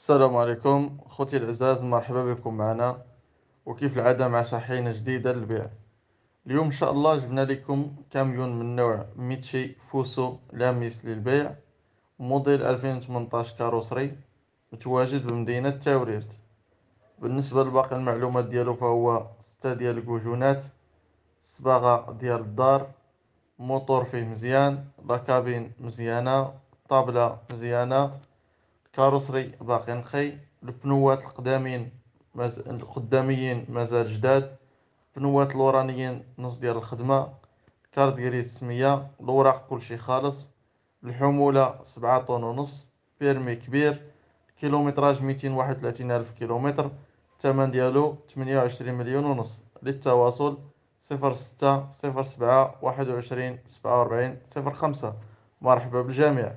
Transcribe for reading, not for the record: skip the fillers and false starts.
السلام عليكم أخوتي الأعزاء، مرحبا بكم معنا. وكيف العادة مع شاحنة جديدة للبيع. اليوم إن شاء الله جبنا لكم كاميون من نوع ميتشي فوسو لاميس للبيع، موديل 2018 كاروسري، متواجد بمدينة تاوريرت. بالنسبة لباقي المعلومات ديالو فهو 6 ديال الكوجونات، صباغة ديال الدار، موتور فيه مزيان، لاكابين مزيانة، طابلة مزيانة، كاروسري باقي نقي. البنوات القداميين مازال جداد، البنوات الورانيين نص ديال الخدمة، كارت كريس 100، الوراق كلشي خالص، الحمولة 7 طن ونص، بيرمي كبير، كيلومتراج 231 ألف كيلومتر، الثمن ديالو 28 مليون ونص. للتواصل 06 07 21 47 05. مرحبا بالجميع.